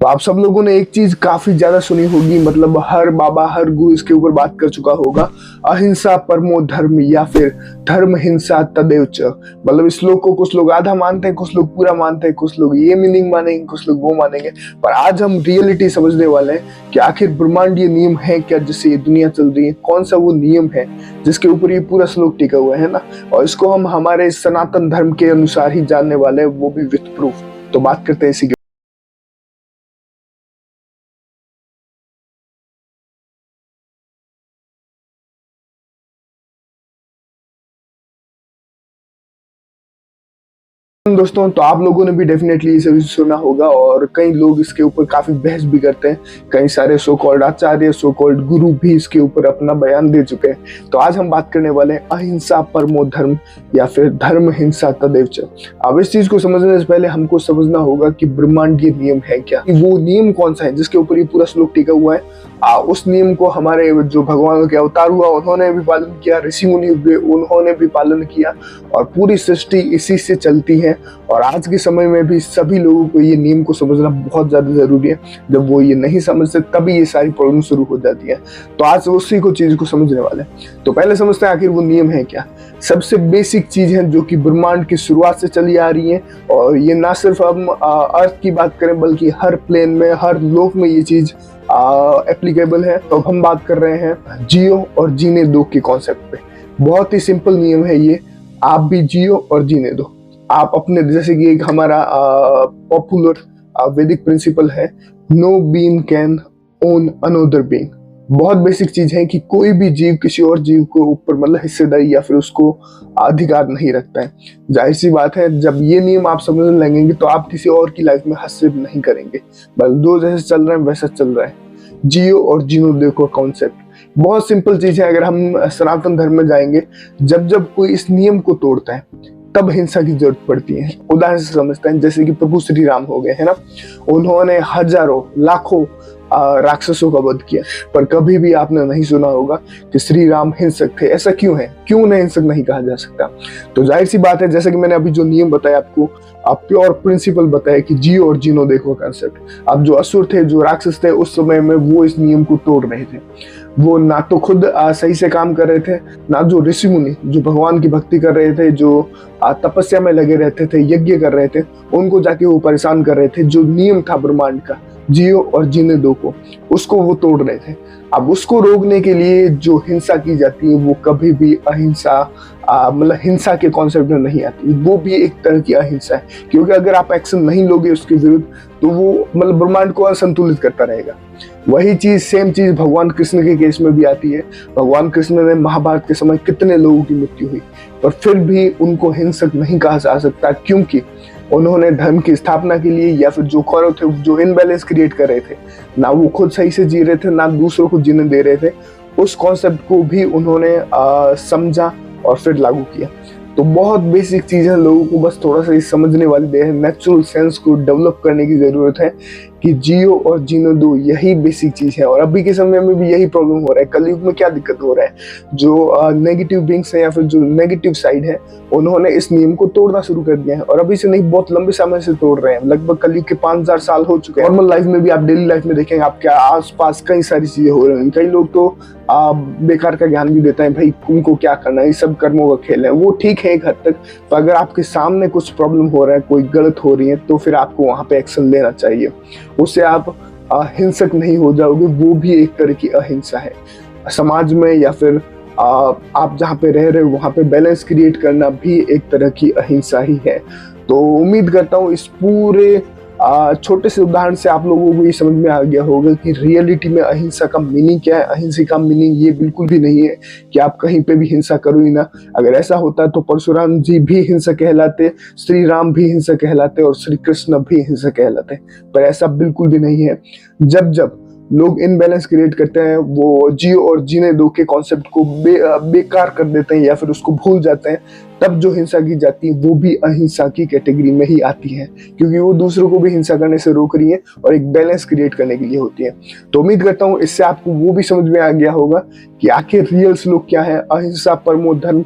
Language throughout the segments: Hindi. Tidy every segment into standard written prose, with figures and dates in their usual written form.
तो आप सब लोगों ने एक चीज काफी ज्यादा सुनी होगी, मतलब हर बाबा हर गुरु इसके ऊपर बात कर चुका होगा, अहिंसा परमो धर्म या फिर धर्म हिंसा तदेव च। मतलब इस श्लोक को कुछ लोग आधा मानते हैं, कुछ लोग पूरा मानते हैं, कुछ लोग ये मीनिंग मानेंगे, कुछ लोग वो मानेंगे। पर आज हम रियलिटी समझने वाले हैं कि आखिर ब्रह्मांडीय नियम है क्या जिससे ये दुनिया चल रही है, कौन सा वो नियम है जिसके ऊपर ये पूरा श्लोक टिका हुआ है ना। और इसको हम हमारे सनातन धर्म के अनुसार ही जानने वाले हैं, वो भी विथ प्रूफ। तो बात करते हैं इसी दोस्तों। तो आप लोगों ने भी डेफिनेटली इसे सुना होगा और कई लोग इसके ऊपर काफी बहस भी करते हैं। कई सारे सो कॉल्ड आचार्य, सो कॉल्ड गुरु भी इसके ऊपर अपना बयान दे चुके हैं। तो आज हम बात करने वाले हैं अहिंसा परमो धर्म या फिर धर्म हिंसा तदेव च। अब इस चीज को समझने से पहले हमको समझना होगा कि ब्रह्मांडीय नियम है क्या, वो नियम कौन सा है जिसके ऊपर ये पूरा श्लोक टिका हुआ है। उस नियम को हमारे जो भगवान के अवतार हुआ उन्होंने भी पालन किया, ऋषि मुनि हुए उन्होंने भी पालन किया, और पूरी सृष्टि इसी से चलती है। और आज के समय में भी सभी लोगों को ये नियम को समझना बहुत ज्यादा जरूरी है। जब वो ये नहीं समझते तभी ये सारी प्रॉब्लम शुरू हो जाती है। तो आज उसी को चीज को समझने वाले हैं। तो पहले समझते हैं आखिर वो नियम है क्या। सबसे बेसिक चीज है जो कि ब्रह्मांड की शुरुआत से चली आ रही है, और ये ना सिर्फ हम अर्थ की बात करें बल्कि हर प्लेन में, हर लोक में ये चीज एप्लीकेबल है। तो हम बात कर रहे हैं जियो और जीने दो के कॉन्सेप्ट पे। बहुत ही सिंपल नियम है ये, आप भी जियो और जीने दो। आप अपने, जैसे कि एक हमारा पॉपुलर वैदिक प्रिंसिपल है, know being can own another being. बहुत बेसिक चीज है कि कोई भी जीव किसी और जीव को ऊपर मतलब हिस्सेदारी या फिर उसको अधिकार नहीं रखता है। जाहिर सी बात है, जब ये नियम आप समझने लगेंगे तो आप किसी और की लाइफ में हस्तक्षेप नहीं करेंगे, बस दो जैसे चल रहे हैं वैसा चल रहा है। जियो और जीनो देखो कॉन्सेप्ट बहुत सिंपल चीज है। अगर हम सनातन धर्म में जाएंगे, जब जब कोई इस नियम को तोड़ता है तब हिंसा की जरूरत पड़ती है। उदाहरण से समझते हैं, जैसे कि प्रभु श्री राम हो गए है ना, उन्होंने हजारों लाखों राक्षसों का वध किया, पर कभी भी आपने नहीं सुना होगा कि श्री राम हिंसक थे। ऐसा क्यों है, क्यों उन्हें हिंसक नहीं कहा जा सकता? तो जाहिर सी बात है, जैसे कि मैंने अभी जो नियम बताया आपको, आप प्योर प्रिंसिपल बताया कि जियो और जीनो देखो कंसेप्ट। अब जो असुर थे, जो राक्षस थे, उस समय में वो इस नियम को तोड़ रहे थे। वो ना तो खुद सही से काम कर रहे थे, ना जो ऋषि मुनि जो भगवान की भक्ति कर रहे थे, जो तपस्या में लगे रहते थे, यज्ञ कर रहे थे, उनको जाके वो परेशान कर रहे थे। जो नियम था ब्रह्मांड का, जियो और जीने दो को, उसको वो तोड़ रहे थे। अब उसको रोकने के लिए जो हिंसा की जाती है वो कभी भी अहिंसा मतलब हिंसा के कॉन्सेप्ट में नहीं आती, वो भी एक तरह की अहिंसा है। क्योंकि अगर आप एक्शन नहीं लोगे उसके विरुद्ध तो वो मतलब ब्रह्मांड को असंतुलित करता रहेगा। वही चीज, सेम चीज भगवान कृष्ण के केस में भी आती है। भगवान कृष्ण ने महाभारत के समय कितने लोगों की मृत्यु हुई, पर फिर भी उनको हिंसक नहीं कहा जा सकता, क्योंकि उन्होंने धर्म की स्थापना के लिए, या फिर जो कौरव थे जो इनबैलेंस क्रिएट कर रहे थे, ना वो खुद सही से जी रहे थे, ना दूसरों को जीने दे रहे थे, उस कॉन्सेप्ट को भी उन्होंने समझा और फिर लागू किया। तो बहुत बेसिक चीज है, लोगों को बस थोड़ा सा इस समझने वाली देर है, नेचुरल सेंस को डेवलप करने की जरूरत है कि जियो और जीनो दो, यही बेसिक चीज है। और अभी के समय में भी यही प्रॉब्लम हो रहा है। कलयुग में क्या दिक्कत हो रहा है, जो नेगेटिव बीइंग्स है या फिर जो नेगेटिव साइड है, उन्होंने इस नियम को तोड़ना शुरू कर दिया है। और अभी से नहीं, बहुत लंबे समय से तोड़ रहे हैं। लगभग कलयुग के 5000 साल हो चुके हैं। नॉर्मल लाइफ में भी, आप डेली लाइफ में देखेंगे, आपके आसपास कई सारी चीजें हो रही हैं। कई लोग तो बेकार का ज्ञान भी देता है, भाई तुमको क्या करना है, ये सब कर्मों का खेल है। वो ठीक है एक हद तक, पर अगर आपके सामने कुछ प्रॉब्लम हो रहा है, कोई गलत हो रही है, तो फिर आपको वहां पे एक्शन लेना चाहिए। उससे आप हिंसक नहीं हो जाओगे, वो भी एक तरह की अहिंसा है। समाज में या फिर आप जहाँ पे रह रहे हो वहां पे बैलेंस क्रिएट करना भी एक तरह की अहिंसा ही है। तो उम्मीद करता हूँ इस पूरे छोटे से उदाहरण से आप लोगों को ये समझ में आ गया होगा कि रियलिटी में अहिंसा का मीनिंग क्या है। अहिंसा का मीनिंग ये बिल्कुल भी नहीं है कि आप कहीं पे भी हिंसा करो ही ना। अगर ऐसा होता तो परशुराम जी भी हिंसा कहलाते, श्री राम भी हिंसा कहलाते और श्री कृष्ण भी हिंसा कहलाते, पर ऐसा बिल्कुल भी नहीं है। जब जब लोग इनबैलेंस क्रिएट करते हैं, वो जियो और जीने दो के कॉन्सेप्ट को बेकार कर देते हैं या फिर उसको भूल जाते हैं, तब जो हिंसा की जाती है वो भी अहिंसा की कैटेगरी में ही आती है, क्योंकि वो दूसरों को भी हिंसा करने से रोक रही है और एक बैलेंस क्रिएट करने के लिए होती है। तो उम्मीद करता हूँ इससे आपको वो भी समझ में आ गया होगा कि आखिर रियल श्लोक क्या है। अहिंसा परमो धर्म,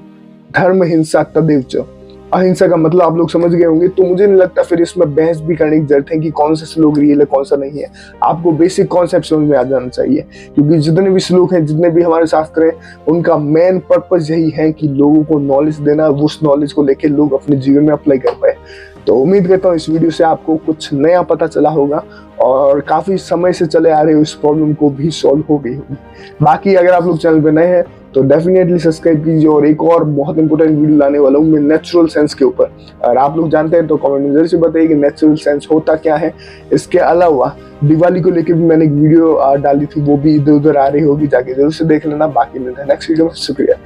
धर्म हिंसा तदेव च। अहिंसा का मतलब आप लोग समझ गए होंगे। तो मुझे नहीं लगता फिर इसमें बहस भी करने की जरूरत है कि कौन सा श्लोक रियल है कौन सा नहीं है। आपको बेसिक कॉन्सेप्ट समझ में आ जाना चाहिए, क्योंकि जितने भी श्लोक हैं, जितने भी हमारे शास्त्र हैं, उनका मेन पर्पस यही है कि लोगों को नॉलेज देना, उस नॉलेज को लेकर लोग अपने जीवन में अप्लाई कर पाए। तो उम्मीद करता हूँ इस वीडियो से आपको कुछ नया पता चला होगा और काफी समय से चले आ रहे हो इस प्रॉब्लम को भी सॉल्व हो गई होगी। बाकी अगर आप लोग चैनल पे नए हैं तो डेफिनेटली सब्सक्राइब कीजिए, और एक और बहुत इंपॉर्टेंट वीडियो लाने वाला हूँ मैं नेचुरल साइंस के ऊपर। अगर आप लोग जानते हैं तो कमेंट में जरूर से बताइए कि नेचुरल साइंस होता क्या है। इसके अलावा दिवाली को लेकर भी मैंने एक वीडियो डाली थी, वो भी इधर उधर आ रही होगी, जाके जरूर से देख लेना। बाकी मिलता है नेक्स्ट वीडियो में, शुक्रिया।